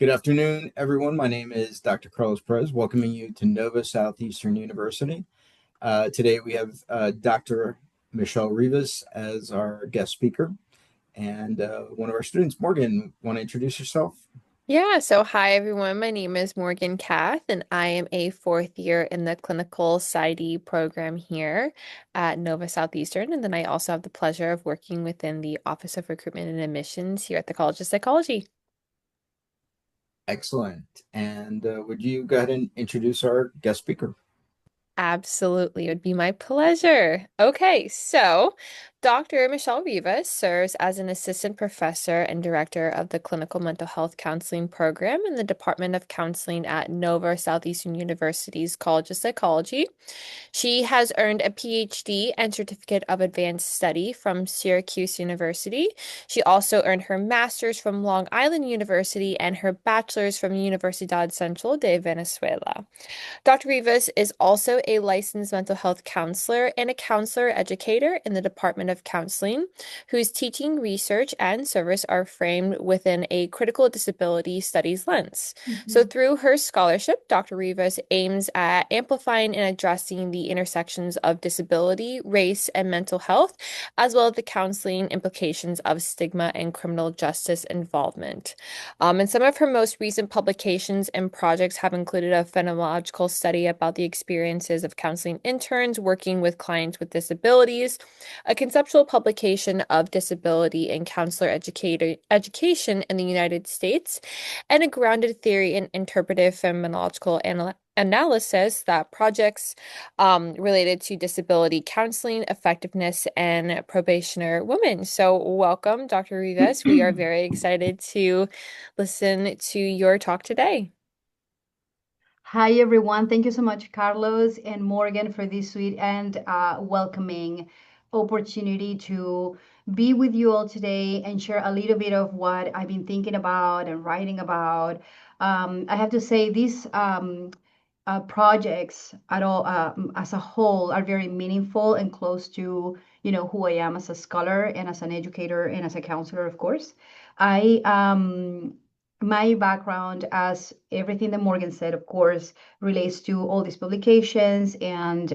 Good afternoon, everyone. My name is Dr. Carlos Perez, welcoming you to Nova Southeastern University. Today we have Dr. Michelle Rivas as our guest speaker, and one of our students, Morgan. Want to introduce yourself? Yeah, so hi everyone. My name is Morgan Kath, and I am a fourth year in the clinical PsyD program here at Nova Southeastern. And then I also have the pleasure of working within the Office of Recruitment and Admissions here at the College of Psychology. Excellent. And would you go ahead and introduce our guest speaker? Absolutely. It would be my pleasure. Okay, so Dr. Michelle Rivas serves as an assistant professor and director of the Clinical Mental Health Counseling Program in the Department of Counseling at Nova Southeastern University's College of Psychology. She has earned a PhD and Certificate of Advanced Study from Syracuse University. She also earned her master's from Long Island University and her bachelor's from Universidad Central de Venezuela. Dr. Rivas is also a licensed mental health counselor and a counselor educator in the Department of Counseling, whose teaching, research, and service are framed within a critical disability studies lens. So, Mhm. through her scholarship, Dr. Rivas aims at amplifying and addressing the intersections of disability, race, and mental health, as well as the counseling implications of stigma and criminal justice involvement. And some of her most recent publications and projects have included a phenomenological study about the experiences of counseling interns working with clients with disabilities, a conceptual publication of disability and counselor education in the United States, and a grounded theory in interpretive phenomenological analysis that projects related to disability counseling, effectiveness, and probationer women. So, welcome, Dr. Rivas. We are very excited to listen to your talk today. Hi, everyone. Thank you so much, Carlos and Morgan, for this sweet and welcoming opportunity to be with you all today and share a little bit of what I've been thinking about and writing about. I have to say, these projects at all as a whole are very meaningful and close to who I am as a scholar and as an educator and as a counselor, of course. I My background, as everything that Morgan said, of course, relates to all these publications and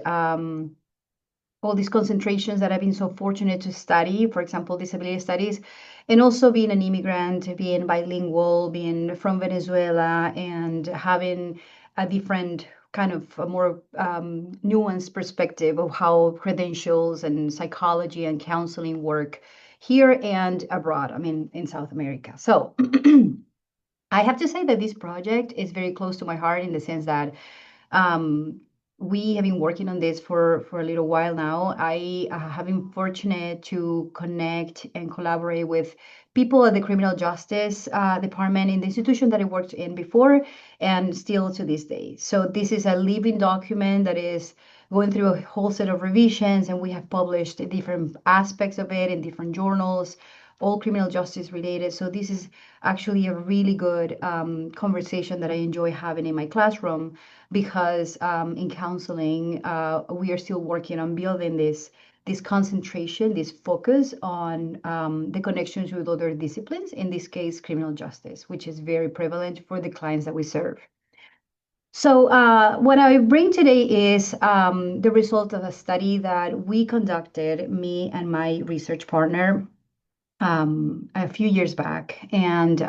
all these concentrations that I've been so fortunate to study, for example, disability studies, and also being an immigrant, being bilingual, being from Venezuela, and having a different kind of a more nuanced perspective of how credentials and psychology and counseling work here and abroad, I mean, in South America. So I have to say that this project is very close to my heart in the sense that um, we have been working on this for a little while now. I have been fortunate to connect and collaborate with people at the criminal justice department in the institution that I worked in before and still to this day. So this is a living document that is going through a whole set of revisions, and we have published different aspects of it in different journals, all criminal justice related. So this is actually a really good conversation that I enjoy having in my classroom because in counseling, we are still working on building this concentration, this focus on the connections with other disciplines, in this case, criminal justice, which is very prevalent for the clients that we serve. So what I bring today is the result of a study that we conducted, me and my research partner, a few years back, and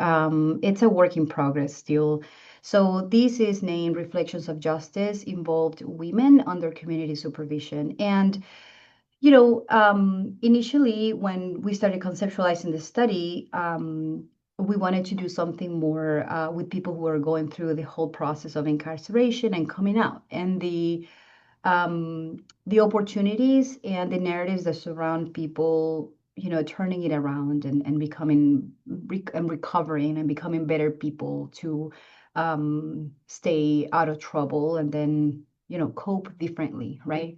it's a work in progress still. So this is named Reflections of Justice Involved Women Under Community Supervision. And, initially when we started conceptualizing the study, we wanted to do something more with people who are going through the whole process of incarceration and coming out. And the opportunities and the narratives that surround people, turning it around and becoming and recovering and becoming better people to stay out of trouble and then, cope differently, right?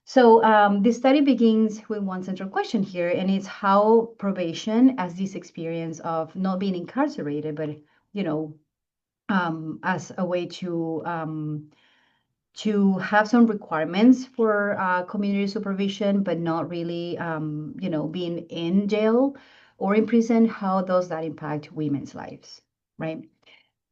So the study begins with one central question here, and it's how probation, as this experience of not being incarcerated, but, you know, as a way to have some requirements for community supervision, but not really, being in jail or in prison. How does that impact women's lives, right?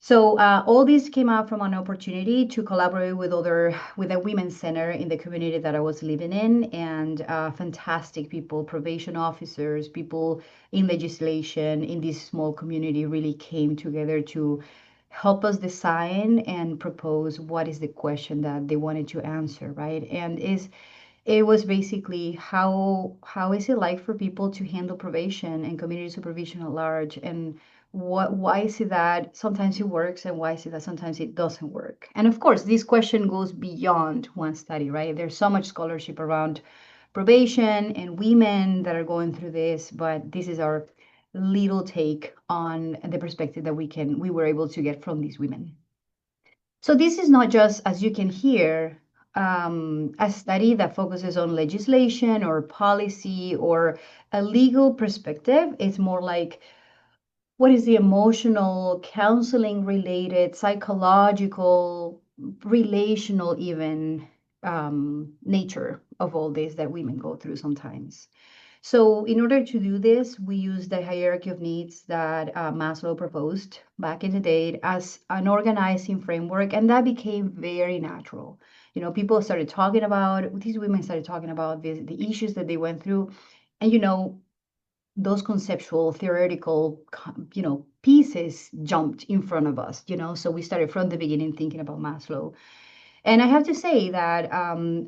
So all this came out from an opportunity to collaborate with a women's center in the community that I was living in, and fantastic people, probation officers, people in legislation in this small community really came together to help us design and propose what is the question that they wanted to answer, right? And is it was basically how is it like for people to handle probation and community supervision at large, and why is it that sometimes it works and why is it that sometimes it doesn't work? And of course, this question goes beyond one study, right? There's so much scholarship around probation and women that are going through this, but this is our little take on the perspective that we were able to get from these women. So this is not just, as you can hear, a study that focuses on legislation or policy or a legal perspective. It's more like what is the emotional, counseling related, psychological, relational, even nature of all this that women go through sometimes. So, in order to do this, we use the hierarchy of needs that Maslow proposed back in the day as an organizing framework, and that became very natural. People started talking about, these women started talking about the issues that they went through, and those conceptual, theoretical, pieces jumped in front of us. So we started from the beginning thinking about Maslow. And I have to say that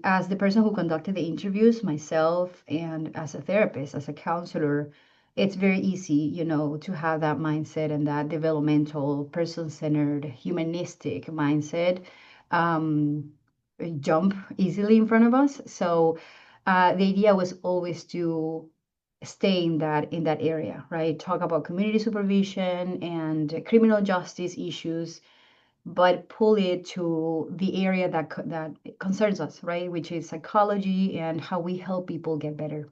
as the person who conducted the interviews, myself, and as a therapist, as a counselor, it's very easy, to have that mindset and that developmental, person-centered, humanistic mindset um, jump easily in front of us. So the idea was always to stay in that area, right? Talk about community supervision and criminal justice issues, but pull it to the area that concerns us, right? Which is psychology and how we help people get better.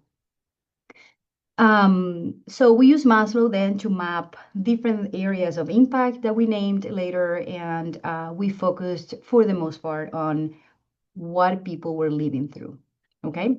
So we use Maslow then to map different areas of impact that we named later, and we focused for the most part on what people were living through. Okay.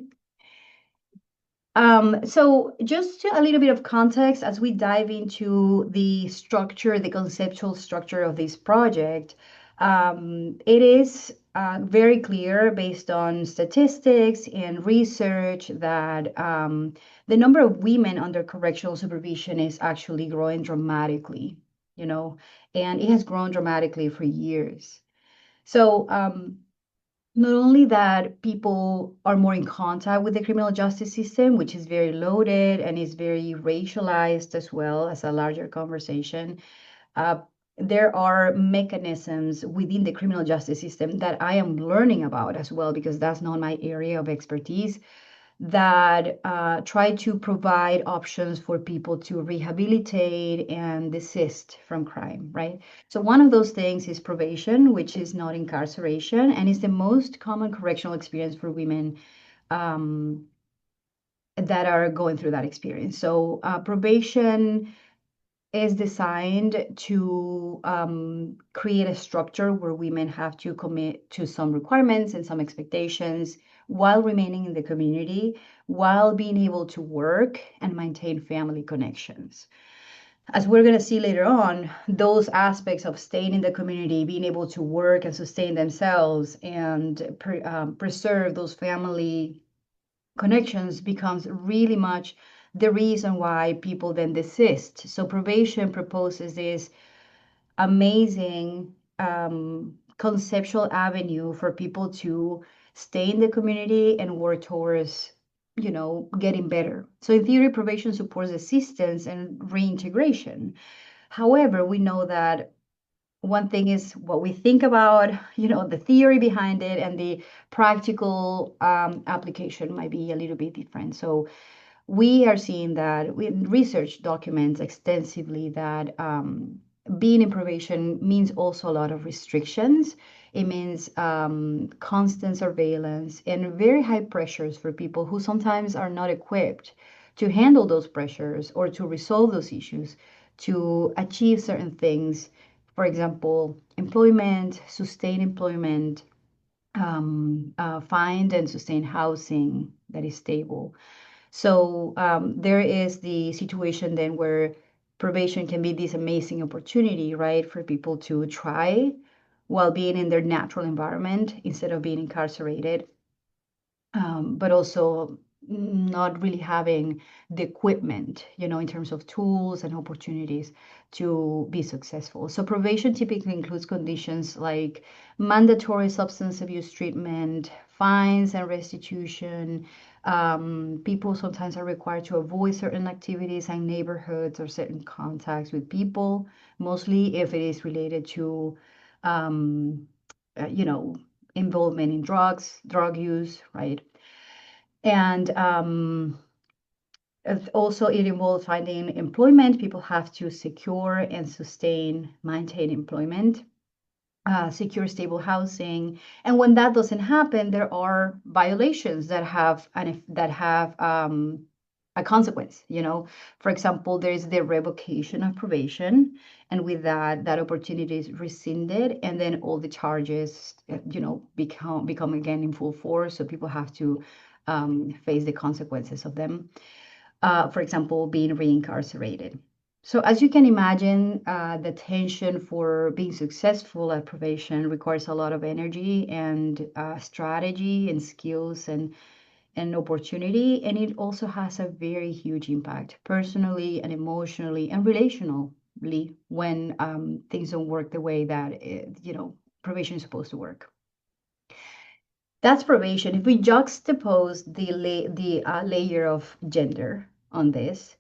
So just a little bit of context as we dive into the structure, the conceptual structure of this project. It is very clear based on statistics and research that the number of women under correctional supervision is actually growing dramatically, you know, and it has grown dramatically for years. So not only that people are more in contact with the criminal justice system, which is very loaded and is very racialized as well as a larger conversation, uh, there are mechanisms within the criminal justice system that I am learning about as well, because that's not my area of expertise, that try to provide options for people to rehabilitate and desist from crime, right? So one of those things is probation, which is not incarceration, and is the most common correctional experience for women um, that are going through that experience. So probation is designed to create a structure where women have to commit to some requirements and some expectations while remaining in the community, while being able to work and maintain family connections. As we're going to see later on, those aspects of staying in the community, being able to work and sustain themselves and preserve those family connections becomes really much the reason why people then desist. So probation proposes this amazing conceptual avenue for people to stay in the community and work towards, getting better. So in theory, probation supports assistance and reintegration. However, we know that one thing is what we think about, the theory behind it, and the practical application might be a little bit different. So we are seeing that research documents extensively that being in probation means also a lot of restrictions. It means constant surveillance and very high pressures for people who sometimes are not equipped to handle those pressures or to resolve those issues, to achieve certain things. For example, employment, sustain employment, find and sustain housing that is stable. So there is the situation then where probation can be this amazing opportunity, right, for people to try while being in their natural environment instead of being incarcerated, but also not really having the equipment, in terms of tools and opportunities to be successful. So probation typically includes conditions like mandatory substance abuse treatment, fines and restitution. People sometimes are required to avoid certain activities and neighborhoods or certain contacts with people, mostly if it is related to, um, you know, involvement in drug use, right? And also, it involves finding employment. People have to secure and maintain employment, secure stable housing. And when that doesn't happen, there are violations that have a consequence. For example, there is the revocation of probation, and with that, that opportunity is rescinded, and then all the charges, become again in full force. So people have to face the consequences of them. For example, being reincarcerated. So, as you can imagine, the tension for being successful at probation requires a lot of energy and strategy and skills and opportunity. And it also has a very huge impact personally and emotionally and relationally when things don't work the way that, probation is supposed to work. That's probation. If we juxtapose the layer of gender on this,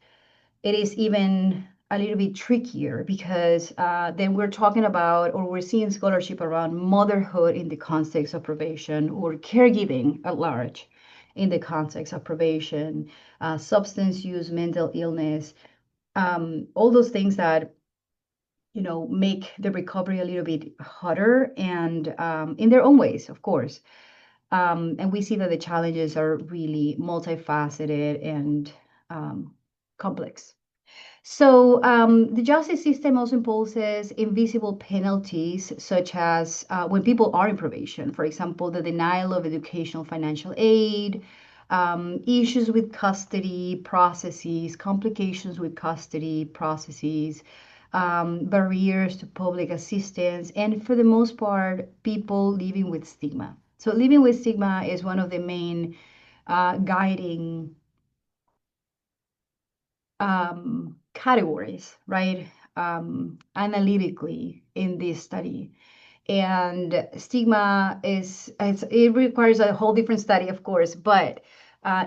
it is even a little bit trickier because then we're talking about, or we're seeing scholarship around motherhood in the context of probation, or caregiving at large in the context of probation, substance use, mental illness, all those things that make the recovery a little bit harder, and in their own ways, of course. And we see that the challenges are really multifaceted and complex. So the justice system also imposes invisible penalties, such as when people are in probation, for example, the denial of educational financial aid, issues with custody processes, complications with custody processes, barriers to public assistance, and for the most part, people living with stigma. So living with stigma is one of the main guiding categories, right? Analytically in this study. And stigma it requires a whole different study, of course, but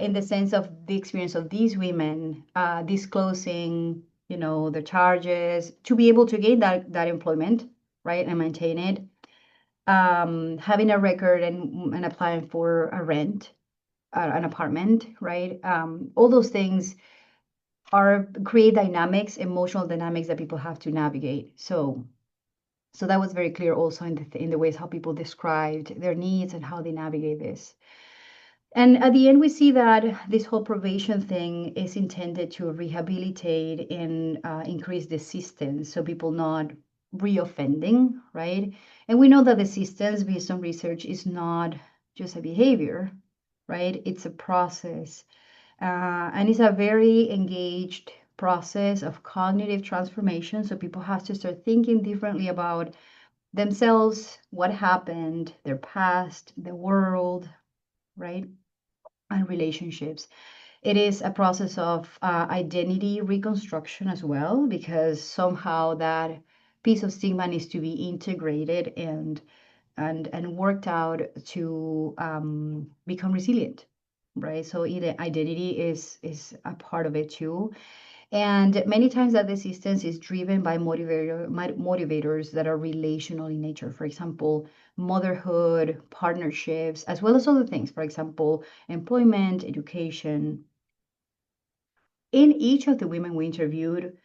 in the sense of the experience of these women disclosing, the charges to be able to gain that employment, right, and maintain it, having a record and applying for a rent, an apartment, right? All those things are create dynamics, emotional dynamics that people have to navigate. So that was very clear also in the ways how people described their needs and how they navigate this. And at the end, we see that this whole probation thing is intended to rehabilitate and increase desistance, so people not reoffending, right? And we know that desistance, based on research, is not just a behavior, right? It's a process, and it's a very engaged process of cognitive transformation. So people have to start thinking differently about themselves, what happened, their past, the world, right? And relationships. It is a process of identity reconstruction as well, because somehow that piece of stigma needs to be integrated and worked out to become resilient, right? So identity is a part of it too. And many times that resistance is driven by motivators that are relational in nature. For example, motherhood, partnerships, as well as other things. For example, employment, education. In each of the women we interviewed,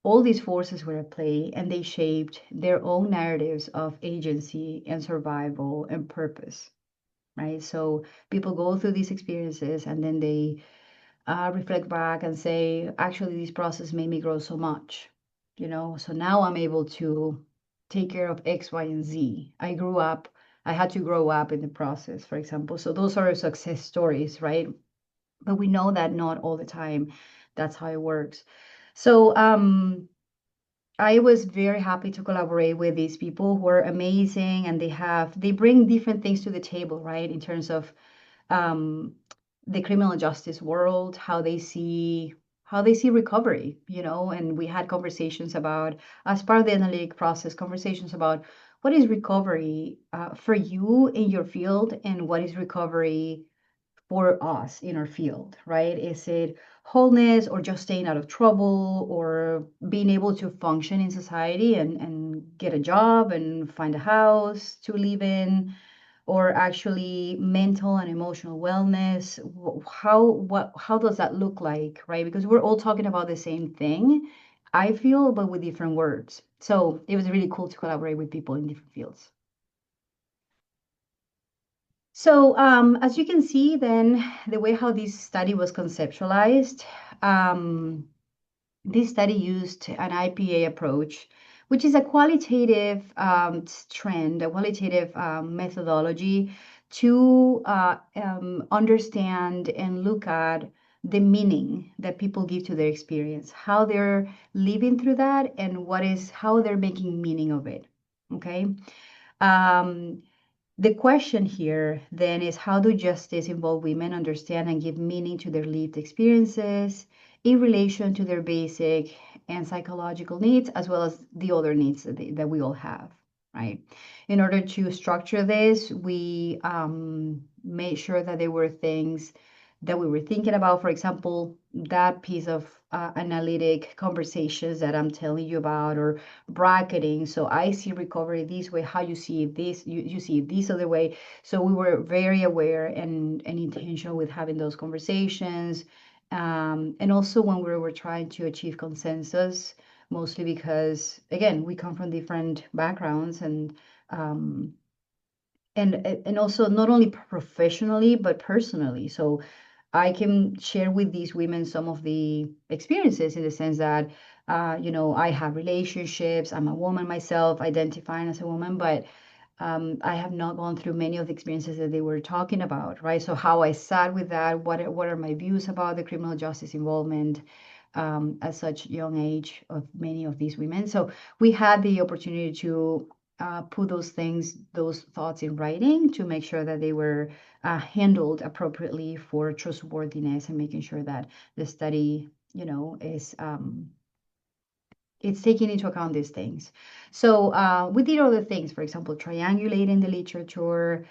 all these forces were at play, and they shaped their own narratives of agency and survival and purpose, right? So people go through these experiences, and then they reflect back and say, actually, this process made me grow so much, So now I'm able to take care of X, Y, and Z. I had to grow up in the process, for example. So those are success stories, right? But we know that not all the time that's how it works. So I was very happy to collaborate with these people who are amazing, and they bring different things to the table, right? In terms of um, the criminal justice world, how they see recovery, and we had conversations about, as part of the analytic process, conversations about what is recovery for you in your field, and what is recovery for us in our field, right? Is it wholeness, or just staying out of trouble, or being able to function in society and get a job and find a house to live in, or actually mental and emotional wellness? How does that look like, right? Because we're all talking about the same thing, I feel, but with different words. So it was really cool to collaborate with people in different fields. So as you can see, then the way how this study was conceptualized, um, this study used an IPA approach, which is a qualitative trend, a qualitative methodology to understand and look at the meaning that people give to their experience, how they're living through that, and how they're making meaning of it. Okay. Um, the question here then is, how do justice involve women understand and give meaning to their lived experiences in relation to their basic and psychological needs, as well as the other needs that we all have, right? In order to structure this, we made sure that there were things that we were thinking about. For example, that piece of analytic conversations that I'm telling you about, or bracketing. So I see recovery this way. How you see it this, you see it this other way. So we were very aware and intentional with having those conversations. And also when we were trying to achieve consensus, mostly because, again, we come from different backgrounds, um, and also not only professionally but personally. So I can share with these women some of the experiences, in the sense that, I have relationships. I'm a woman myself, identifying as a woman, but I have not gone through many of the experiences that they were talking about, right? So how I sat with that, what are my views about the criminal justice involvement at such young age of many of these women. So we had the opportunity to put those thoughts in writing, to make sure that they were handled appropriately for trustworthiness, and making sure that the study, is it's taking into account these things. So we did other things, for example, triangulating the literature,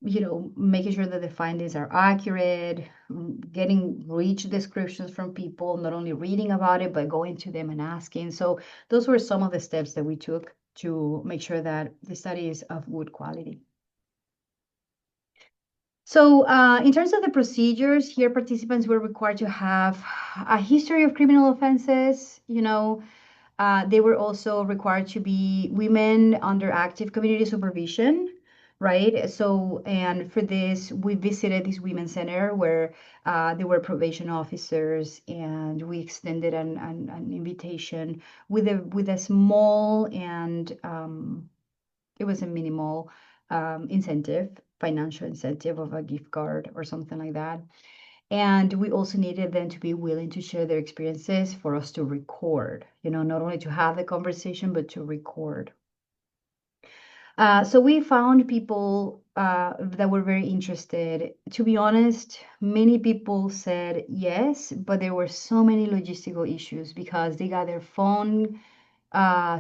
making sure that the findings are accurate, getting rich descriptions from people, not only reading about it, but going to them and asking. So those were some of the steps that we took to make sure that the study is of good quality. So, in terms of the procedures, here participants were required to have a history of criminal offenses. They were also required to be women under active community supervision, right? So, and for this, we visited this women's center where there were probation officers, and we extended an invitation with a small, and it was a minimal incentive, financial incentive of a gift card or something like that. And we also needed them to be willing to share their experiences for us to record, not only to have the conversation, but to record. So we found people that were very interested. To be honest, many people said yes, but there were so many logistical issues because they got their phone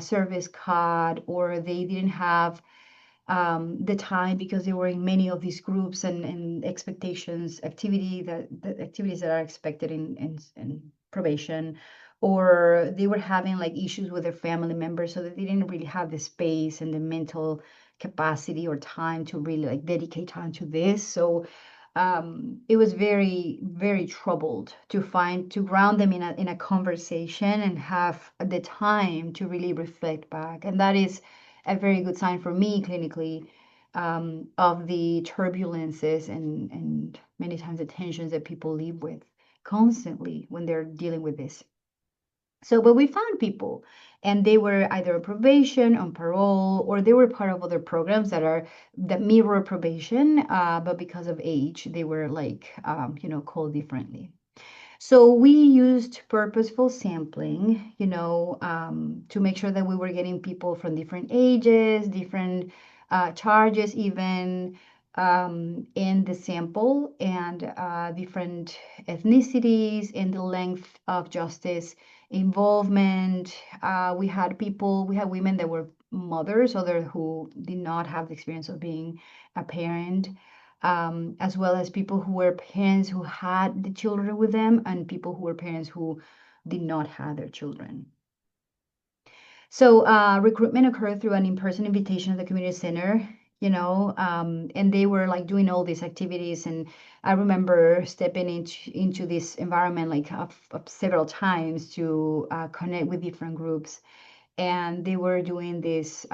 service cut, or they didn't have the time because they were in many of these groups and expectations, the activities that are expected in probation, or they were having like issues with their family members, so that they didn't really have the space and the mental capacity or time to really like dedicate time to this. So it was very, very troubled to ground them in a conversation and have the time to really reflect back. And that is a very good sign for me clinically, of the turbulences and many times the tensions that people live with constantly when they're dealing with this. So, but we found people, and they were either on probation, on parole, or they were part of other programs that mirror probation, but because of age, they were like, called differently. So we used purposeful sampling, to make sure that we were getting people from different ages, different charges, even in the sample, and different ethnicities, and the length of justice involvement. We had women that were mothers, others who did not have the experience of being a parent, as well as people who were parents who had the children with them, and people who were parents who did not have their children. So recruitment occurred through an in-person invitation at the community center, and they were like doing all these activities. And I remember stepping into this environment like several times to connect with different groups. And they were doing this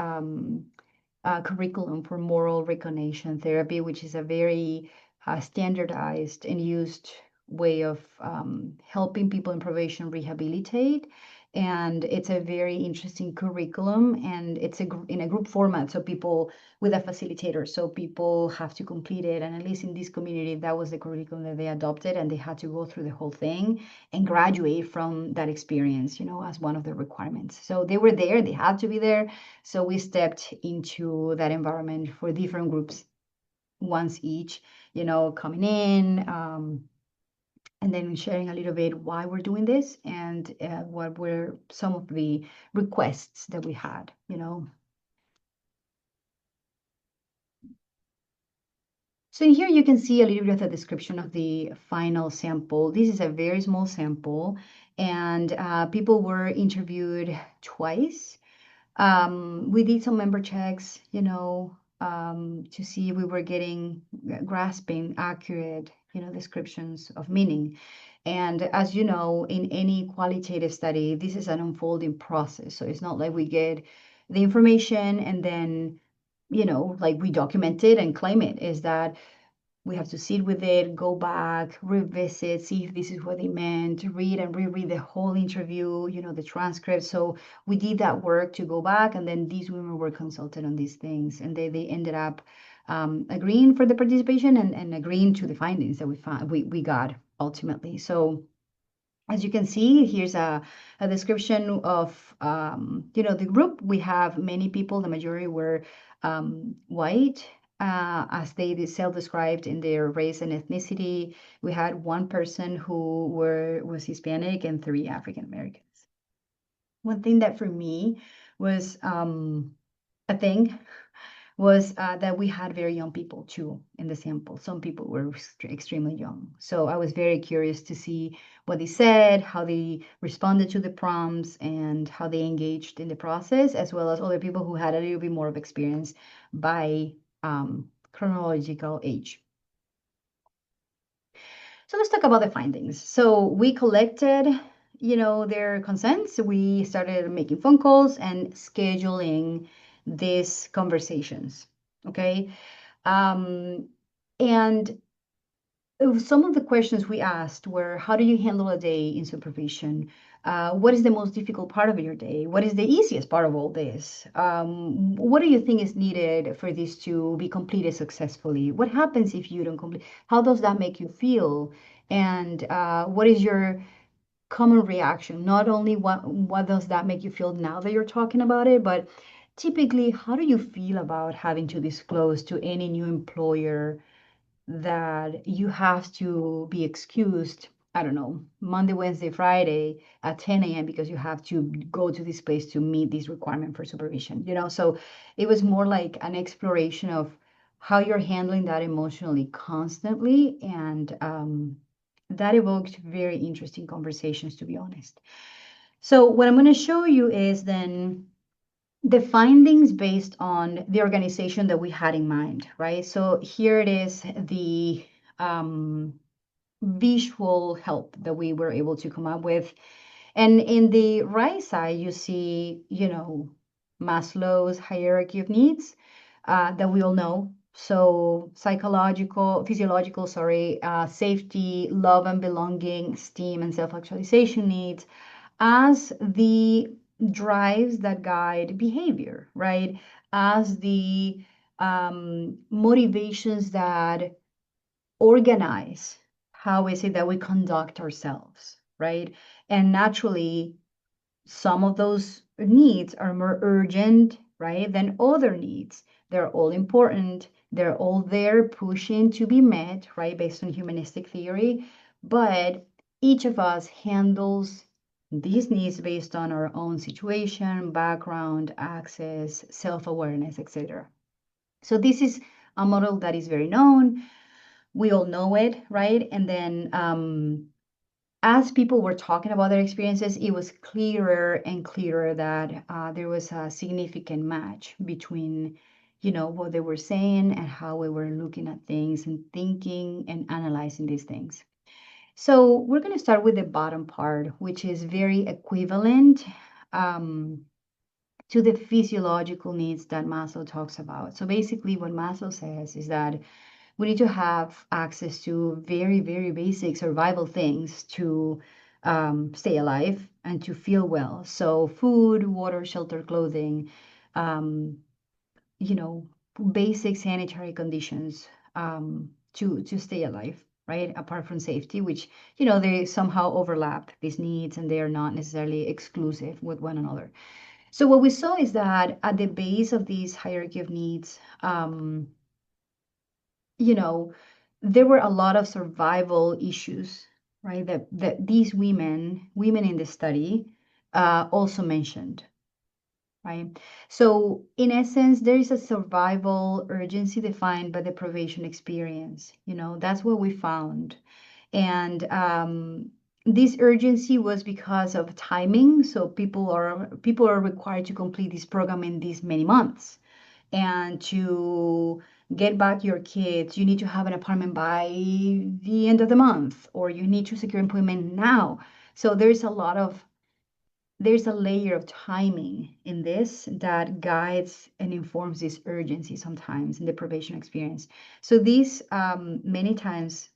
curriculum for moral recognition therapy, which is a very standardized and used way of helping people in probation rehabilitate. And it's a very interesting curriculum, and it's in a group format, so people with a facilitator, so people have to complete it. And at least in this community, that was the curriculum that they adopted, and they had to go through the whole thing and graduate from that experience, as one of the requirements. So they were there, they had to be there, so we stepped into that environment for different groups, once each, coming in, and then sharing a little bit why we're doing this, and what were some of the requests that we had. So in here you can see a little bit of the description of the final sample. This is a very small sample, and people were interviewed twice. We did some member checks, to see if we were getting, grasping accurate, descriptions of meaning. And as you know, in any qualitative study, this is an unfolding process. So it's not like we get the information and then, like we document it and claim it. Is that we have to sit with it, go back, revisit, see if this is what they meant, read and reread the whole interview, the transcript. So we did that work to go back, and then these women were consulted on these things, and they ended up agreeing for the participation, and agreeing to the findings that we got ultimately. So as you can see, here's a description of the group. We have many people, the majority were white, as they self-described in their race and ethnicity. We had one person who was Hispanic and three African Americans. One thing that for me was a thing was that we had very young people too in the sample. Some people were extremely young. So I was very curious to see what they said, how they responded to the prompts, and how they engaged in the process, as well as other people who had a little bit more of experience by chronological age. So let's talk about the findings. So we collected, their consents. We started making phone calls and scheduling these conversations. Okay. And some of the questions we asked were, how do you handle a day in supervision? What is the most difficult part of your day? What is the easiest part of all this? What do you think is needed for this to be completed successfully? What happens if you don't complete? How does that make you feel? And what is your common reaction? Not only what does that make you feel now that you're talking about it, but typically, how do you feel about having to disclose to any new employer that you have to be excused, I don't know, Monday, Wednesday, Friday at 10 a.m. because you have to go to this place to meet this requirement for supervision? So it was more like an exploration of how you're handling that emotionally constantly. And that evoked very interesting conversations, to be honest. So what I'm going to show you is then the findings based on the organization that we had in mind, right? So here it is, the visual help that we were able to come up with. And in the right side, you see, Maslow's hierarchy of needs that we all know. So physiological, sorry, safety, love and belonging, esteem, and self-actualization needs as the drives that guide behavior, right? As the motivations that organize how is it that we conduct ourselves, right? And naturally, some of those needs are more urgent, right, than other needs. They're all important. They're all there pushing to be met, right, based on humanistic theory. But each of us handles these needs based on our own situation, background, access, self-awareness, etc. So this is a model that is very known. We all know it, right? And then as people were talking about their experiences, it was clearer and clearer that there was a significant match between, what they were saying and how we were looking at things and thinking and analyzing these things. So we're going to start with the bottom part, which is very equivalent um, to the physiological needs that Maslow talks about. So basically, what Maslow says is that we need to have access to very, very basic survival things to stay alive and to feel well. So, food, water, shelter, clothing, um, you know, basic sanitary conditions to stay alive, right? Apart from safety, which, they somehow overlap these needs and they are not necessarily exclusive with one another. So, what we saw is that at the base of these hierarchy of needs, you know, there were a lot of survival issues, right? That these women in the study, also mentioned, right? So, in essence, there is a survival urgency defined by the probation experience. That's what we found, and this urgency was because of timing. So people are required to complete this program in these many months, and to get back your kids, you need to have an apartment by the end of the month, or you need to secure employment now. So there's a layer of timing in this that guides and informs this urgency sometimes in the probation experience. So these many times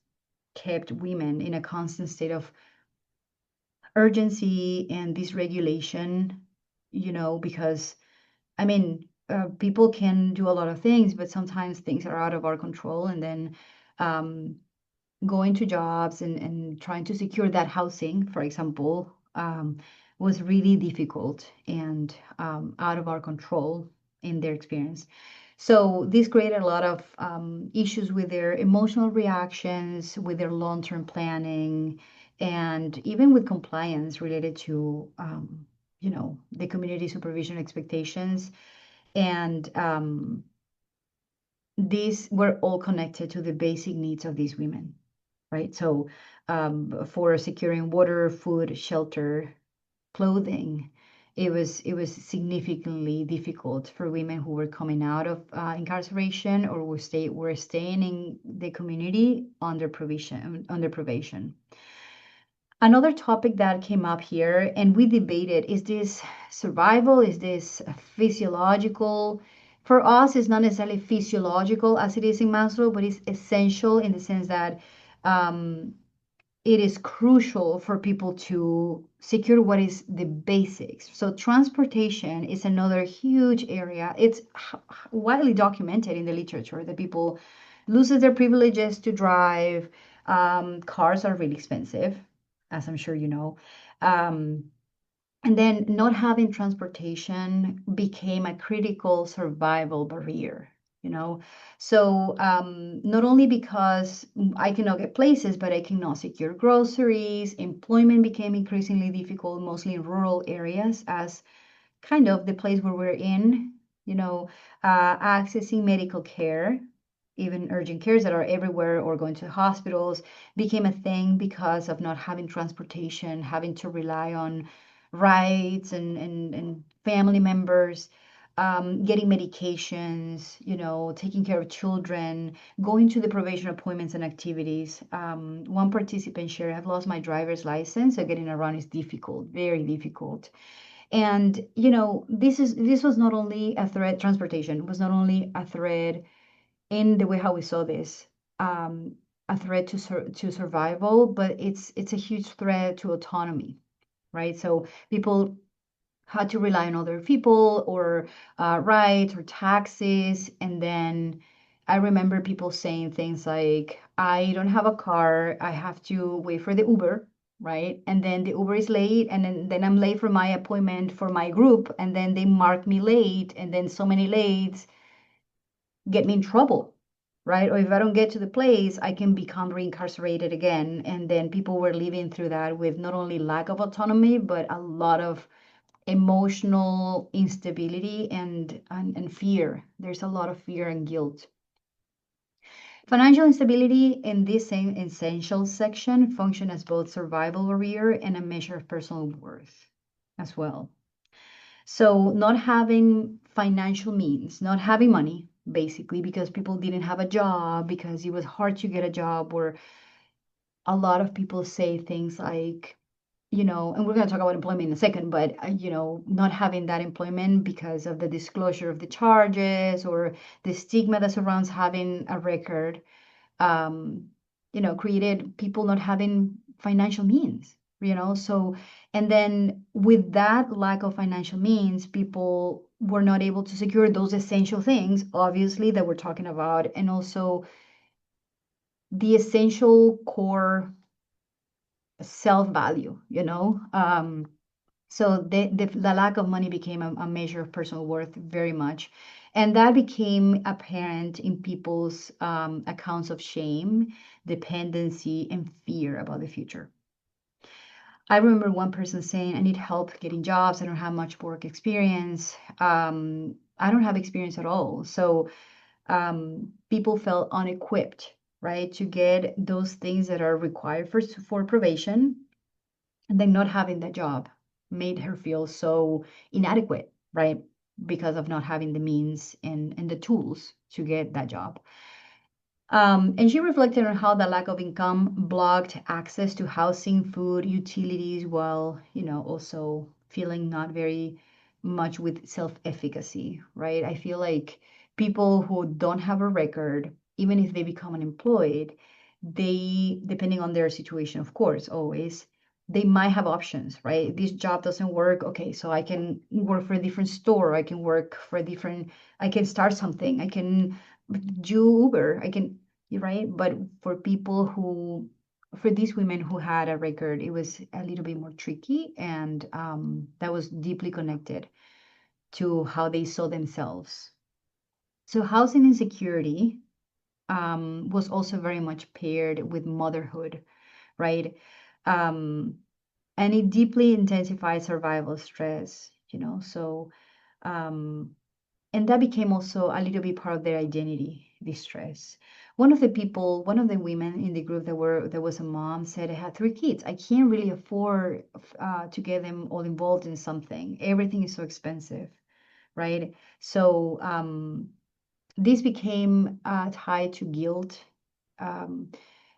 kept women in a constant state of urgency and dysregulation, because people can do a lot of things, but sometimes things are out of our control. And then um, going to jobs and trying to secure that housing, for example, was really difficult and out of our control in their experience. So this created a lot of issues with their emotional reactions, with their long-term planning, and even with compliance related to, the community supervision expectations. And these were all connected to the basic needs of these women, right? So for securing water, food, shelter, clothing, it was significantly difficult for women who were coming out of incarceration or were staying in the community under probation. Another topic that came up here, and we debated, is this survival? Is this physiological? For us, it's not necessarily physiological as it is in Maslow, but it's essential in the sense that um, it is crucial for people to secure what is the basics. So transportation is another huge area. It's widely documented in the literature that people loses their privileges to drive. Cars are really expensive, as I'm sure you know. Um, and then not having transportation became a critical survival barrier, you know. So not only because I cannot get places, but I cannot secure groceries. Employment became increasingly difficult, mostly in rural areas, as kind of the place where we're in, accessing medical care, even urgent cares that are everywhere, or going to hospitals, became a thing because of not having transportation, having to rely on rides and family members, getting medications, taking care of children, going to the probation appointments and activities. One participant shared, I've lost my driver's license, so getting around is difficult, very difficult. And this was not only a threat. Transportation was not only a threat in the way how we saw this, um, a threat to survival, but it's a huge threat to autonomy, right? So people had to rely on other people, or rights or taxes, and then I remember people saying things like, I don't have a car, I have to wait for the Uber, right? And then the Uber is late, and then I'm late for my appointment for my group, and then they mark me late, and then so many lates get me in trouble, right? Or if I don't get to the place, I can become reincarcerated again. And then people were living through that with not only lack of autonomy, but a lot of emotional instability and fear. There's a lot of fear and guilt. Financial instability in this same essential section function as both survival barrier and a measure of personal worth as well. So not having financial means, not having money, basically, because people didn't have a job, because it was hard to get a job, or a lot of people say things like, and we're going to talk about employment in a second, but, not having that employment because of the disclosure of the charges or the stigma that surrounds having a record, um, created people not having financial means, so, and then with that lack of financial means, people were not able to secure those essential things, obviously, that we're talking about, and also the essential core self-value, so the lack of money became a measure of personal worth very much. And that became apparent in people's accounts of shame, dependency, and fear about the future. I remember one person saying, I need help getting jobs. I don't have much work experience. I don't have experience at all. So people felt unequipped, right, to get those things that are required for probation, and then not having that job made her feel so inadequate, right? Because of not having the means and the tools to get that job. And she reflected on how the lack of income blocked access to housing, food, utilities, while, also feeling not very much with self-efficacy, right? I feel like people who don't have a record, even if they become unemployed, they, depending on their situation, of course, always, they might have options, right? This job doesn't work. Okay, so I can work for a different store. I can work for a different, I can start something. I can do Uber. I can, right? But for people who, for these women who had a record, it was a little bit more tricky, and that was deeply connected to how they saw themselves. So housing insecurity was also very much paired with motherhood, right? Um, and it deeply intensified survival stress, so um, and that became also a little bit part of their identity, distress. One of the women in the group there was a mom, said, I had 3 kids. I can't really afford to get them all involved in something. Everything is so expensive, right? So this became tied to guilt, um,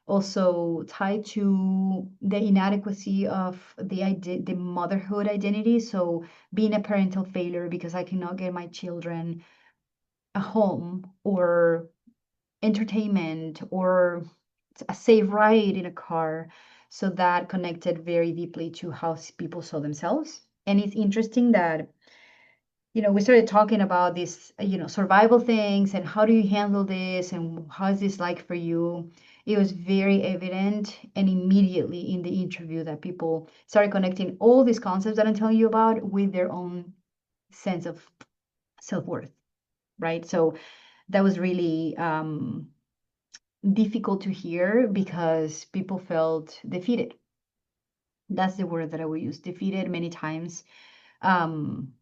also tied to the inadequacy of the motherhood identity. So being a parental failure because I cannot get my children a home or entertainment or a safe ride in a car. So that connected very deeply to how people saw themselves. And it's interesting that, we started talking about this, survival things and how do you handle this and how is this like for you? It was very evident and immediately in the interview that people started connecting all these concepts that I'm telling you about with their own sense of self-worth, right? So that was really difficult to hear because people felt defeated. That's the word that I would use, defeated many times, um,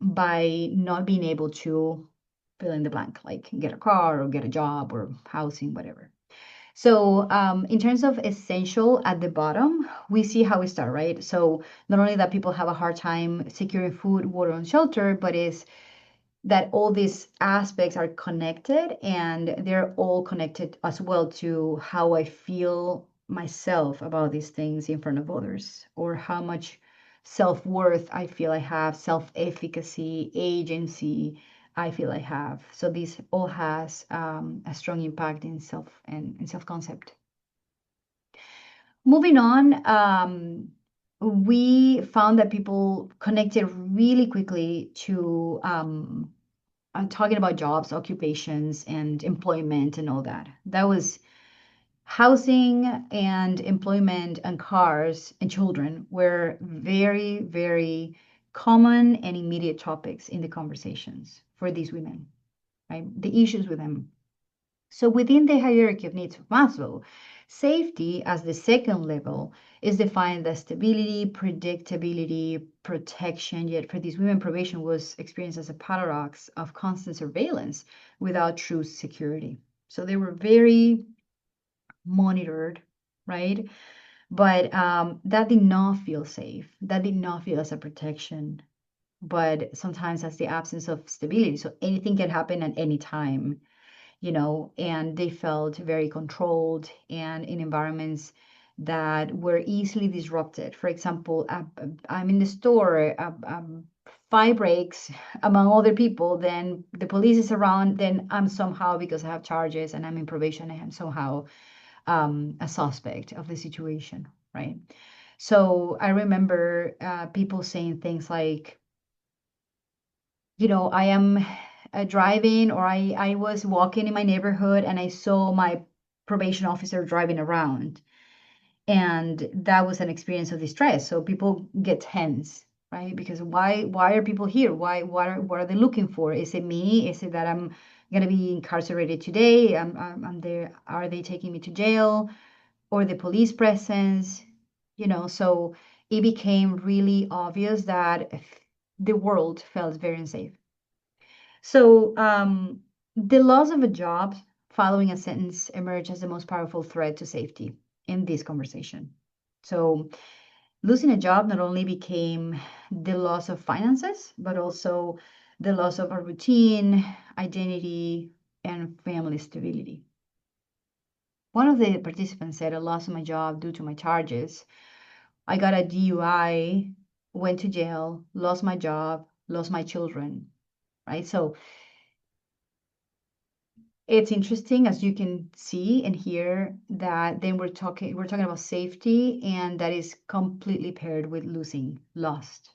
by not being able to fill in the blank, like get a car or get a job or housing, whatever. So, in terms of essential at the bottom, we see how we start, right? So, not only that people have a hard time securing food, water, and shelter, but is that all these aspects are connected, and they're all connected as well to how I feel myself about these things in front of others, or how much self-worth I feel I have, self-efficacy, agency I feel I have. So this all has a strong impact in self-concept. Moving on, we found that people connected really quickly to talking about jobs, occupations, and employment and all that. That was housing and employment and cars and children were very, very common and immediate topics in the conversations for these women, right? The issues with them. So within the hierarchy of needs of Maslow, safety as the second level is defined as stability, predictability, protection. Yet for these women, probation was experienced as a paradox of constant surveillance without true security. So they were very monitored, right? But that did not feel safe. That did not feel as a protection, but sometimes as the absence of stability. So anything can happen at any time, and they felt very controlled and in environments that were easily disrupted. For example, I'm in the store, five breaks among other people, then the police is around, then I'm somehow, because I have charges and I'm in probation, I am somehow a suspect of the situation, right? So I remember people saying things like, I am driving, or I was walking in my neighborhood and I saw my probation officer driving around. And that was an experience of distress. So people get tense, right? Because why are people here? What are they looking for? Is it me? Is it that I'm gonna be incarcerated today? I'm there. Are they taking me to jail? Or the police presence? So it became really obvious that the world felt very unsafe. So, the loss of a job following a sentence emerged as the most powerful threat to safety in this conversation. So, losing a job not only became the loss of finances, but also the loss of a routine, identity, and family stability. One of the participants said, I lost my job due to my charges. I got a DUI, went to jail, lost my job, lost my children, right? So, it's interesting, as you can see and hear, that then we're talking about safety, and that is completely paired with losing, lost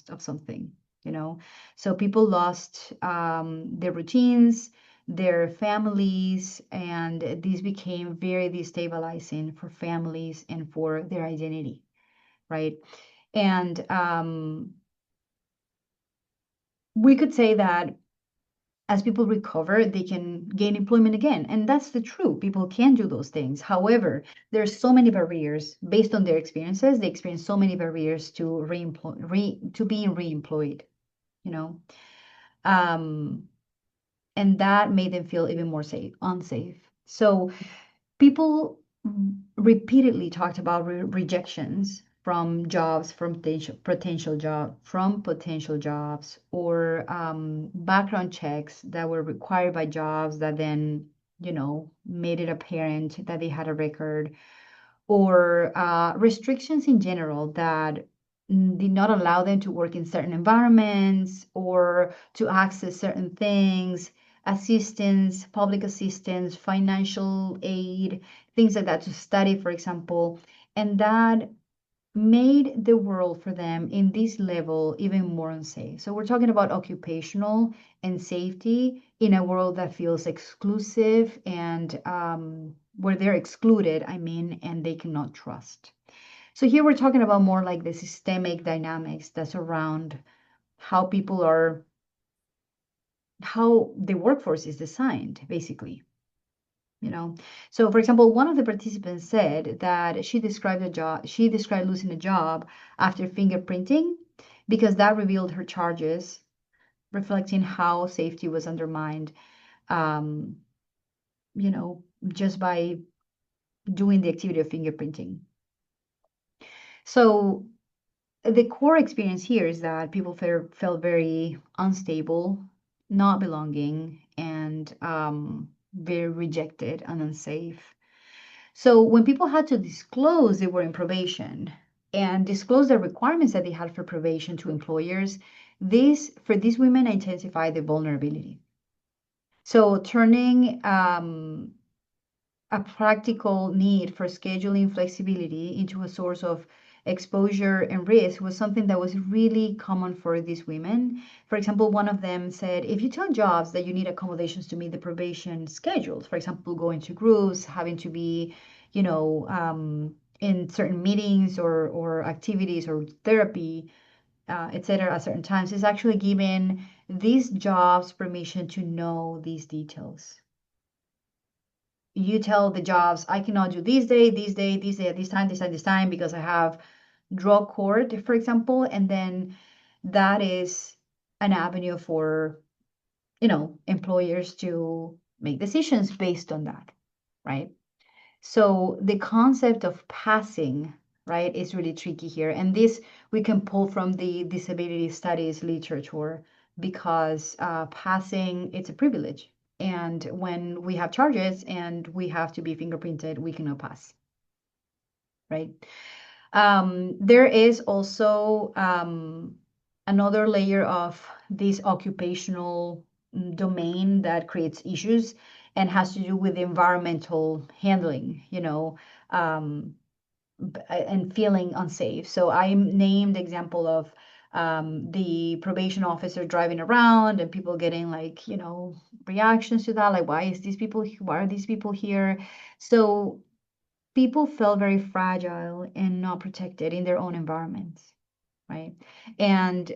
of something, you know. So people lost their routines, their families, and this became very destabilizing for families and for their identity, right? And we could say that as people recover, they can gain employment again. And that's the truth. People can do those things. However, there's so many barriers based on their experiences. They experience so many barriers to to being reemployed, you know. Um, and that made them feel even more unsafe. So people repeatedly talked about rejections from jobs, from potential jobs, or background checks that were required by jobs that then, made it apparent that they had a record, or restrictions in general that did not allow them to work in certain environments or to access certain things, assistance, public assistance, financial aid, things like that, to study, for example. And that made the world for them in this level even more unsafe. So we're talking about occupational and safety in a world that feels exclusive, and where they're excluded, I mean, and they cannot trust. So here we're talking about more like the systemic dynamics that surround how people are, how the workforce is designed, basically. So for example, one of the participants said that she described losing a job after fingerprinting because that revealed her charges, reflecting how safety was undermined, um, you know, just by doing the activity of fingerprinting. So the core experience here is that people felt very unstable, not belonging, and very rejected and unsafe. So when people had to disclose they were in probation and disclose the requirements that they had for probation to employers, this for these women intensified the vulnerability. So turning a practical need for scheduling flexibility into a source of exposure and risk was something that was really common for these women. For example, one of them said, if you tell jobs that you need accommodations to meet the probation schedules, for example, going to groups, having to be, in certain meetings or activities or therapy, etc., at certain times, is actually giving these jobs permission to know these details. You tell the jobs, I cannot do this day, this day, this day, at this time, this time, this time, because I have drug court, for example, and then that is an avenue for, employers to make decisions based on that, right? So the concept of passing, right, is really tricky here. And this we can pull from the disability studies literature because passing, it's a privilege. And when we have charges and we have to be fingerprinted, we cannot pass, right? There is also another layer of this occupational domain that creates issues and has to do with environmental handling, um, and feeling unsafe. So I named example of the probation officer driving around and people getting like, reactions to that, like why are these people here? So people felt very fragile and not protected in their own environments, right? And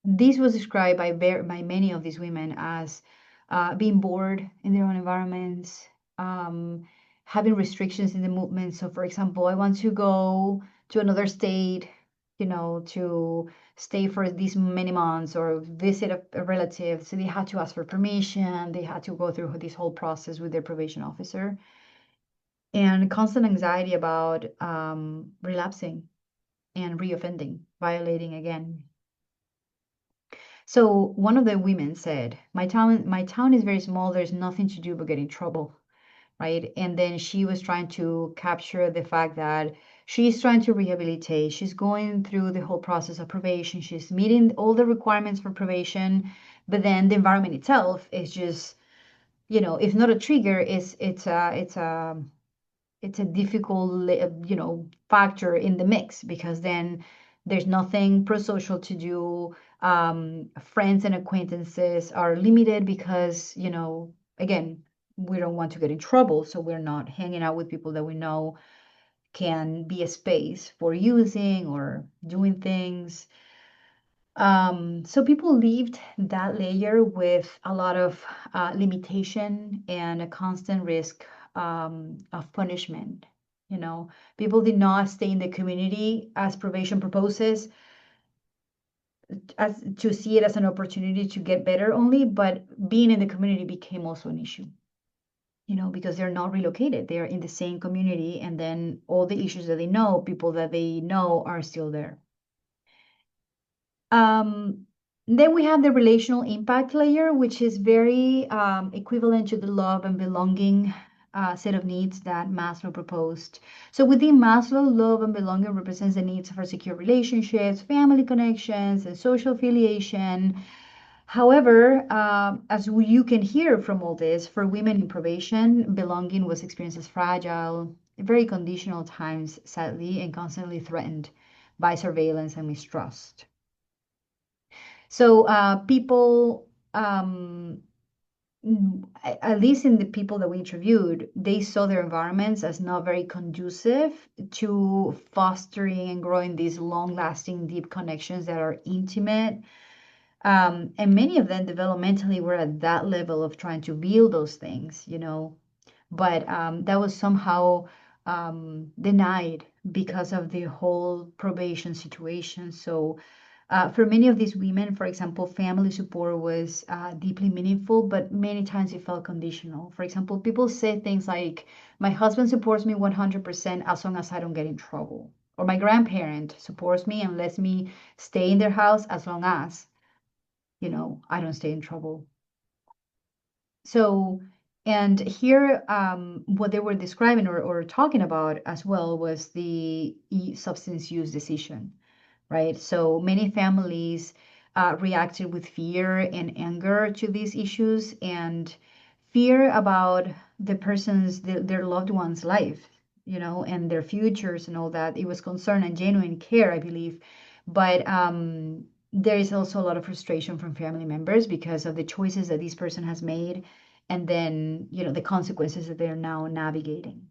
this was described by many of these women as being bored in their own environments, um, having restrictions in the movement. So, for example, I want to go to another state, to stay for these many months or visit a relative. So they had to ask for permission. They had to go through this whole process with their probation officer and constant anxiety about relapsing and reoffending, violating again. So one of the women said, my town is very small. There's nothing to do but get in trouble, right? And then she was trying to capture the fact that she's trying to rehabilitate. She's going through the whole process of probation. She's meeting all the requirements for probation, but then the environment itself is just, if not a trigger, it's a difficult factor in the mix because then there's nothing pro-social to do. Friends and acquaintances are limited because again, we don't want to get in trouble, so we're not hanging out with people that we know can be a space for using or doing things. So people lived that layer with a lot of limitation and a constant risk of punishment. People did not stay in the community as probation proposes, as to see it as an opportunity to get better only, but being in the community became also an issue. Because they're not relocated, they're in the same community, and then all the issues that they know, people that they know are still there. Um, then we have the relational impact layer, which is very equivalent to the love and belonging set of needs that Maslow proposed. So within Maslow, love and belonging represents the needs for secure relationships, family connections, and social affiliation. However, as you can hear from all this, for women in probation, belonging was experienced as fragile, very conditional times, sadly, and constantly threatened by surveillance and mistrust. So people, at least in the people that we interviewed, they saw their environments as not very conducive to fostering and growing these long-lasting, deep connections that are intimate. And many of them developmentally were at that level of trying to build those things, but that was somehow denied because of the whole probation situation. So for many of these women, for example, family support was deeply meaningful, but many times it felt conditional. For example, people say things like, my husband supports me 100% as long as I don't get in trouble. Or my grandparent supports me and lets me stay in their house as long as, I don't stay in trouble. So, and here, what they were describing or talking about as well was the substance use decision, right? So many families reacted with fear and anger to these issues and fear about their loved one's life, and their futures and all that. It was concern and genuine care, I believe. But there is also a lot of frustration from family members because of the choices that this person has made, and then, the consequences that they're now navigating,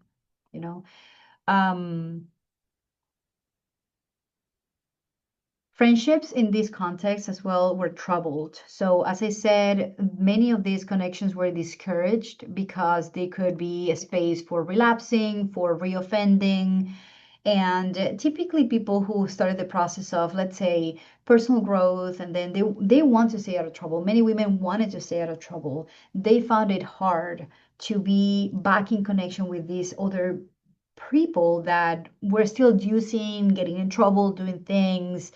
you know. Um, Friendships in this context as well were troubled. So, as I said, many of these connections were discouraged because they could be a space for relapsing, for reoffending, and typically people who started the process of, let's say, personal growth, and then they want to stay out of trouble. Many women wanted to stay out of trouble. They found it hard to be back in connection with these other people that were still using, getting in trouble, doing things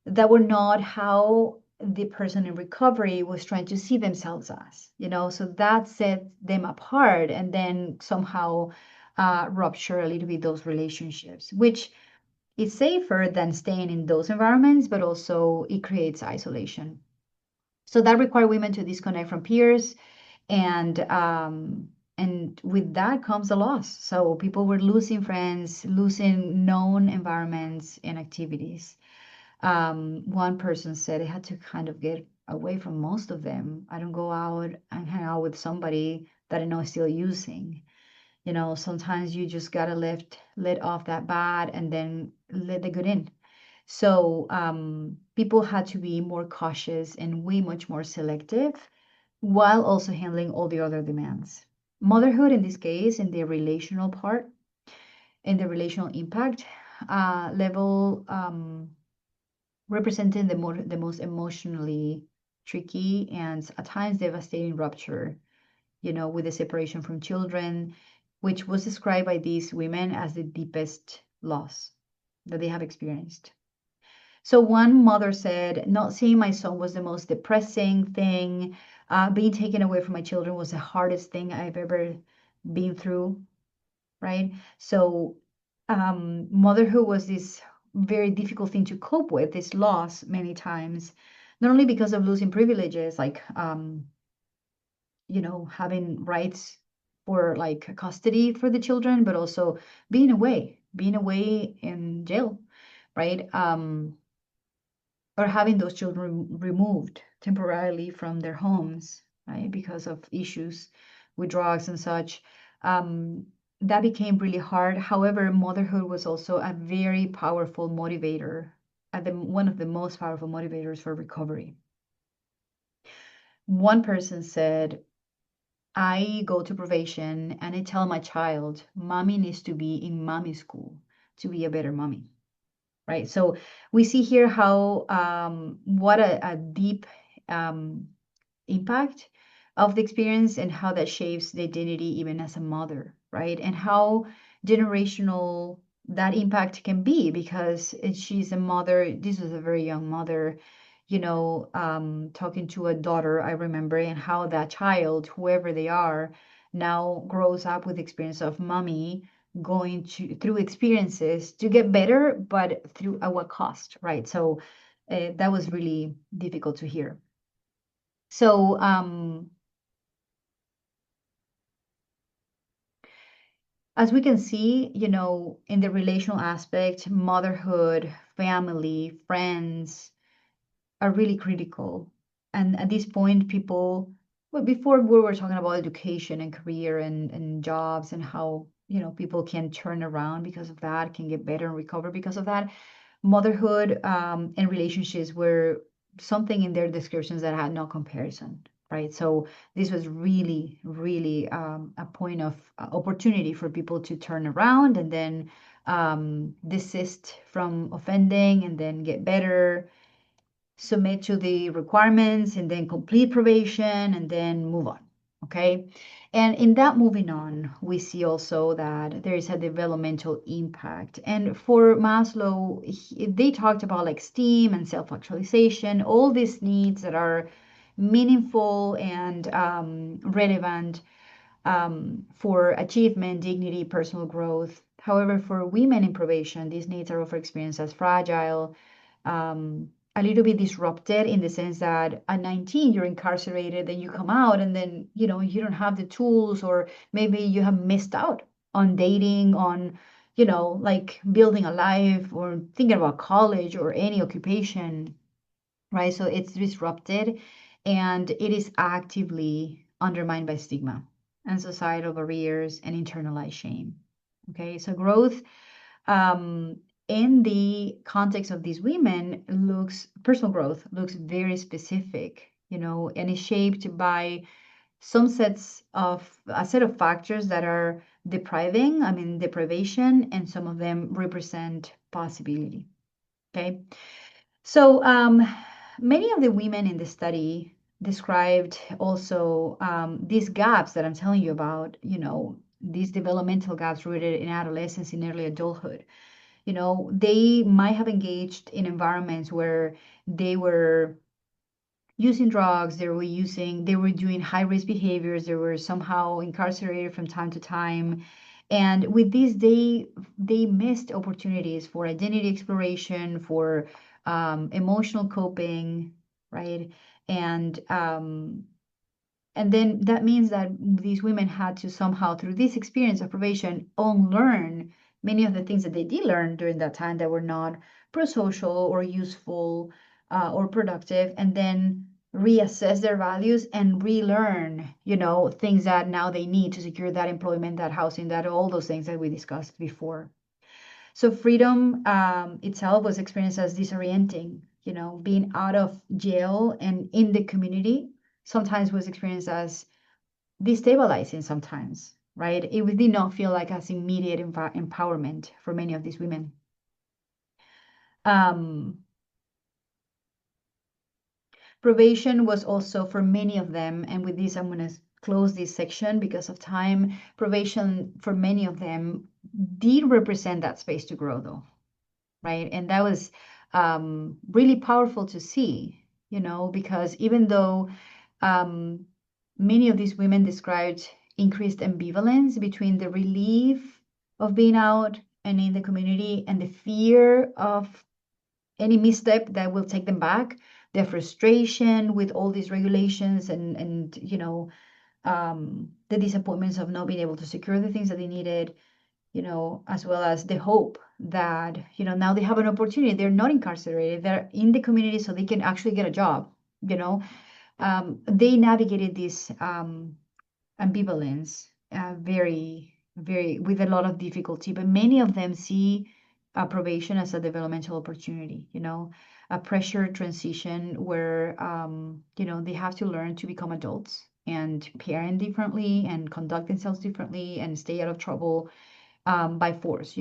that were not how the person in recovery was trying to see themselves as. So that set them apart, and then somehow rupture a little bit those relationships, which is safer than staying in those environments, but also it creates isolation. So that required women to disconnect from peers, and with that comes a loss. So people were losing friends, losing known environments and activities. One person said I had to kind of get away from most of them. I don't go out and hang out with somebody that I know is still using. Sometimes you just gotta let off that bad and then let the good in. So people had to be more cautious and way much more selective while also handling all the other demands. Motherhood, in this case, in the relational part, in the relational impact level, representing the most emotionally tricky and at times devastating rupture, with the separation from children, which was described by these women as the deepest loss that they have experienced. So one mother said, not seeing my son was the most depressing thing. Being taken away from my children was the hardest thing I've ever been through, right? So motherhood was this very difficult thing to cope with, this loss many times, not only because of losing privileges like having rights for like custody for the children, but also being away in jail, right? Or having those children removed temporarily from their homes, right, because of issues with drugs and such. Um, that became really hard. However, motherhood was also a very powerful motivator, one of the most powerful motivators for recovery. One person said, I go to probation and I tell my child, mommy needs to be in mommy school to be a better mommy, right? So we see here how what a deep um, impact of the experience and how that shapes the identity even as a mother, right? And how generational that impact can be because she's a mother. This was a very young mother, talking to a daughter, I remember, and how that child, whoever they are, now grows up with experience of mommy going through experiences to get better, but through at what cost, right? So that was really difficult to hear. So as we can see, in the relational aspect, motherhood, family, friends are really critical. And at this point, people, well, before we were talking about education and career and jobs and how, people can turn around because of that, can get better and recover because of that. Motherhood and relationships were something in their descriptions that had no comparison, right? So this was really, really a point of opportunity for people to turn around and then desist from offending and then get better, submit to the requirements, and then complete probation, and then move on. Okay. And in that moving on, we see also that there is a developmental impact. And for Maslow, they talked about like esteem and self actualization, all these needs that are meaningful and relevant for achievement, dignity, personal growth. However, for women in probation, these needs are often experienced as fragile, a little bit disrupted in the sense that at 19 you're incarcerated, then you come out and then you don't have the tools, or maybe you have missed out on dating, on, like building a life or thinking about college or any occupation, right? So it's disrupted and it is actively undermined by stigma and societal barriers and internalized shame. Okay, so growth um, in the context of these women looks personal growth looks very specific, and is shaped by some sets of a set of factors that are deprivation, and some of them represent possibility. Okay, so many of the women in the study described also these gaps that I'm telling you about, these developmental gaps rooted in adolescence, in early adulthood. They might have engaged in environments where they were using drugs, they were doing high risk behaviors, they were somehow incarcerated from time to time. And with this, they missed opportunities for identity exploration, for emotional coping, right? And and then that means that these women had to somehow, through this experience of probation, unlearn many of the things that they did learn during that time that were not pro-social or useful or productive, and then reassess their values and relearn, things that now they need to secure that employment, that housing, that all those things that we discussed before. So freedom itself was experienced as disorienting, being out of jail and in the community sometimes was experienced as destabilizing sometimes, right? It did not feel like as immediate empowerment for many of these women. Um, Probation was also for many of them, and with this, I'm going to close this section because of time. Probation for many of them did represent that space to grow, though, right? And that was really powerful to see, because even though um, many of these women described increased ambivalence between the relief of being out and in the community and the fear of any misstep that will take them back, their frustration with all these regulations and the disappointments of not being able to secure the things that they needed, as well as the hope that, now they have an opportunity. They're not incarcerated, they're in the community, so they can actually get a job. They navigated this ambivalence very, very with a lot of difficulty, but many of them see probation as a developmental opportunity, a pressure transition where, they have to learn to become adults and parent differently and conduct themselves differently and stay out of trouble by force,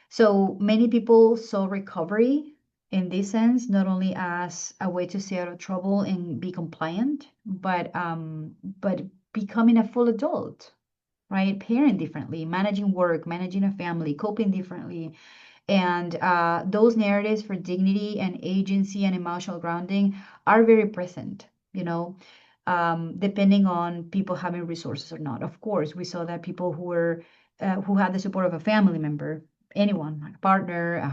So many people saw recovery in this sense, not only as a way to stay out of trouble and be compliant, but becoming a full adult, right? Parent differently, managing work, managing a family, coping differently. And those narratives for dignity and agency and emotional grounding are very present, depending on people having resources or not. Of course, we saw that people who had the support of a family member, anyone, like a partner,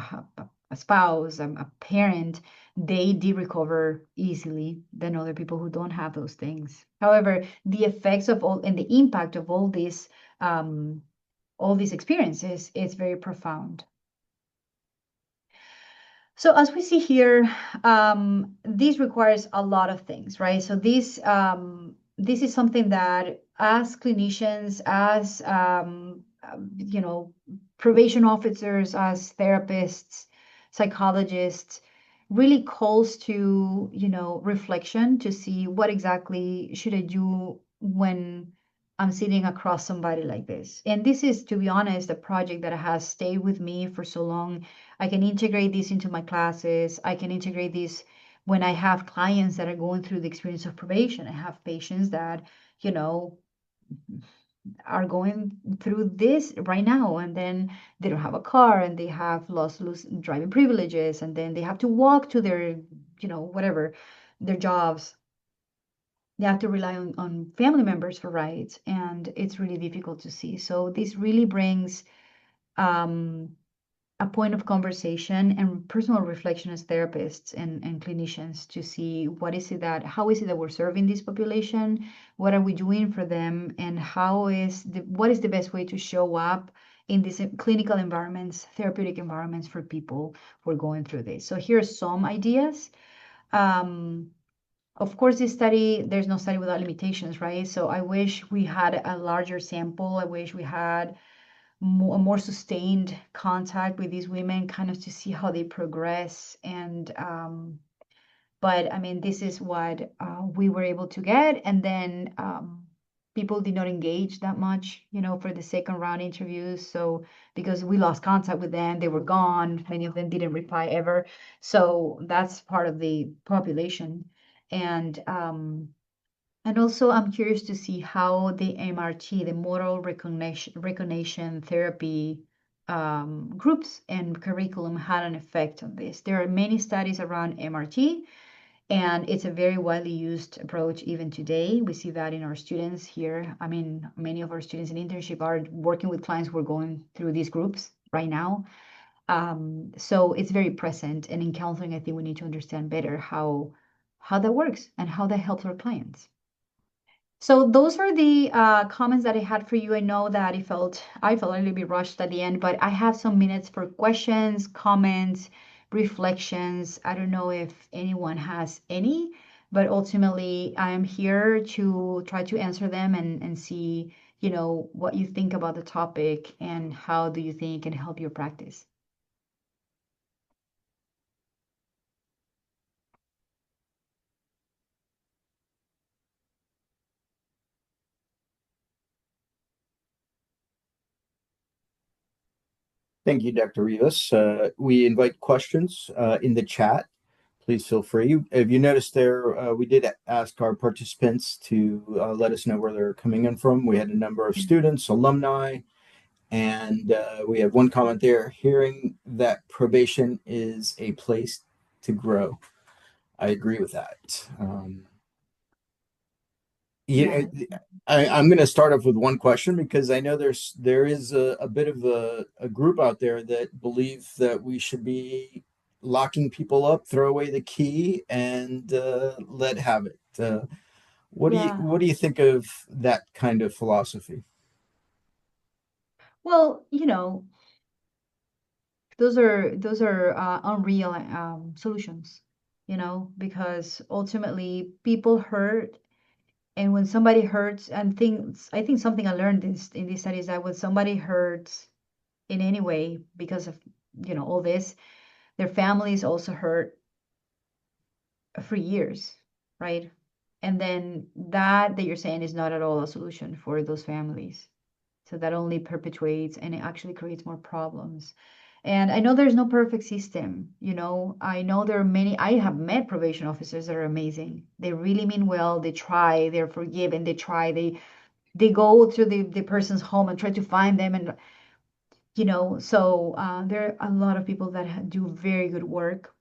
a spouse, a parent, they did recover easily than other people who don't have those things. However, the effects of all and the impact of all these experiences is very profound. So as we see here, this requires a lot of things, right? So this is something that as clinicians, as probation officers, as therapists, psychologists, really calls to, reflection to see what exactly should I do when I'm sitting across somebody like this. And this is, to be honest, a project that has stayed with me for so long. I can integrate this into my classes. I can integrate this when I have clients that are going through the experience of probation. I have patients that, you know, are going through this right now, and then they don't have a car and they have lost driving privileges, and then they have to walk to their, whatever, their jobs. They have to rely on family members for rides, and it's really difficult to see. So this really brings um, a point of conversation and personal reflection as therapists and clinicians to see how is it that we're serving this population, what are we doing for them, and what is the best way to show up in these clinical environments, therapeutic environments for people who are going through this. So here are some ideas. Um, of course, there's no study without limitations, right? So I wish we had a larger sample. I wish we had a more sustained contact with these women, kind of to see how they progress. But I mean, this is what we were able to get. And then people did not engage that much, for the second round interviews. So because we lost contact with them, they were gone. Many of them didn't reply ever. So that's part of the population. And also, I'm curious to see how the MRT, the moral recognition therapy groups and curriculum had an effect on this. There are many studies around MRT, and it's a very widely used approach even today. We see that in our students here. I mean, many of our students in internship are working with clients who are going through these groups right now. So it's very present. And in counseling, I think we need to understand better how that works and how that helps our clients. So those are the comments that I had for you. I know that I felt a little bit rushed at the end, but I have some minutes for questions, comments, reflections. I don't know if anyone has any, but ultimately I am here to try to answer them and see, what you think about the topic and how do you think it can help your practice. Thank you, Dr. Rivas. We invite questions in the chat. Please feel free. If you noticed there, we did ask our participants to let us know where they're coming in from. We had a number of students, alumni, and we have one comment there, hearing that probation is a place to grow. I agree with that. Yeah, Yeah. I'm going to start off with one question because I know there is a bit of a group out there that believe that we should be locking people up, throw away the key, and let have it. Yeah. What do you think of that kind of philosophy? Well, those are unreal solutions, because ultimately people hurt, and when somebody hurts, and things, I think something I learned in this study is that when somebody hurts in any way because of all this, their families also hurt for years, right? And then that you're saying is not at all a solution for those families. So that only perpetuates and it actually creates more problems. And I know there's no perfect system. I know there are many, I have met probation officers that are amazing. They really mean well. They try, they're forgiving, they try, they go to the person's home and try to find them. And, so there are a lot of people that do very good work.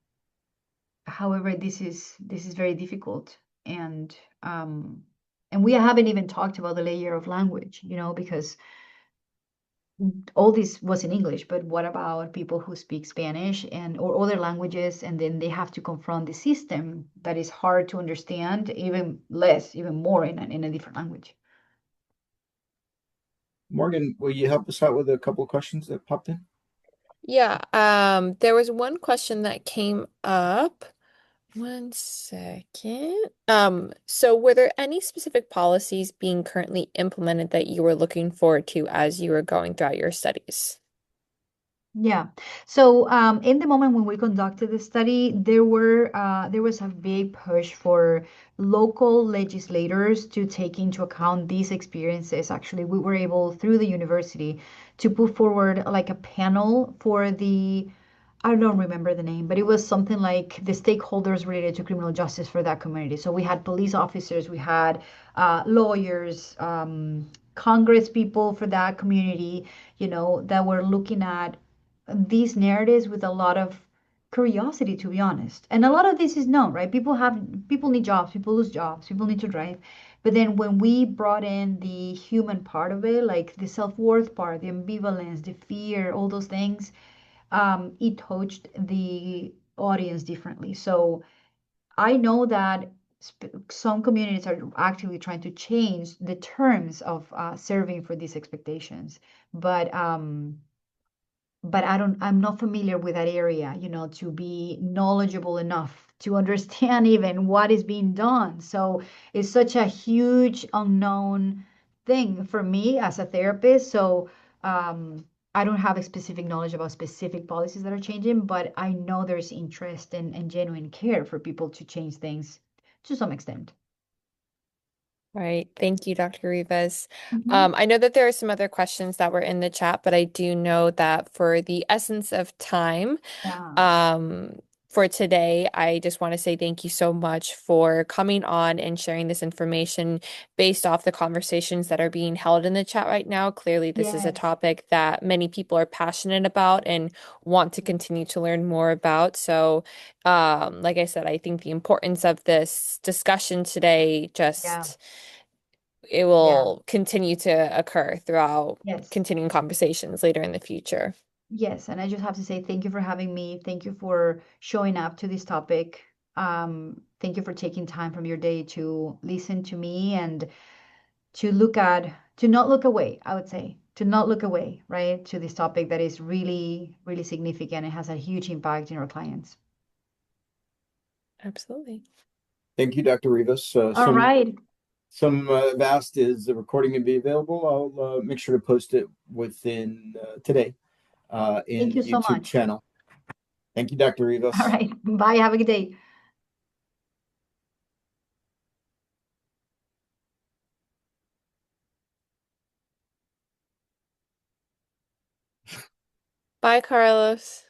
However, this is very difficult. And, and we haven't even talked about the layer of language, because all this was in English, but what about people who speak Spanish and or other languages, and then they have to confront the system that is hard to understand, even more in a different language. Morgan, will you help us out with a couple of questions that popped in? Yeah, there was one question that came up. One second. So were there any specific policies being currently implemented that you were looking forward to as you were going throughout your studies? Yeah. So in the moment when we conducted the study, there was a big push for local legislators to take into account these experiences. Actually, we were able through the university to put forward like a panel for I don't remember the name, but it was something like the stakeholders related to criminal justice for that community. So we had police officers, we had lawyers, Congress people for that community, that were looking at these narratives with a lot of curiosity, to be honest. And a lot of this is known, right? People need jobs, people lose jobs, people need to drive. But then when we brought in the human part of it, like the self-worth part, the ambivalence, the fear, all those things, it touched the audience differently. So I know that some communities are actively trying to change the terms of serving for these expectations, but I'm not familiar with that area, to be knowledgeable enough to understand even what is being done. So it's such a huge unknown thing for me as a therapist. So I don't have a specific knowledge about specific policies that are changing, but I know there's interest and genuine care for people to change things to some extent. Right. Thank you, Dr. Rivas. Hmm. I know that there are some other questions that were in the chat, but I do know that for the essence of time, Yeah, um, for today, I just want to say thank you so much for coming on and sharing this information based off the conversations that are being held in the chat right now. Clearly, this is a yes, topic that many people are passionate about and want to continue to learn more about. So, like I said, I think the importance of this discussion today yeah, just it yeah, will continue to occur throughout yes. continuing conversations later in the future. Yes, and I just have to say thank you for having me. Thank you for showing up to this topic. Thank you for taking time from your day to listen to me and to not look away, I would say, to not look away, right, to this topic that is really, really significant and has a huge impact in our clients. Absolutely. Thank you, Dr. Rivas. All right. Some have asked, is the recording going to be available? I'll make sure to post it within today in Thank the you so YouTube much. channel. Thank you, Dr. All Rivas. right. Bye. Have a good day. Bye, Carlos.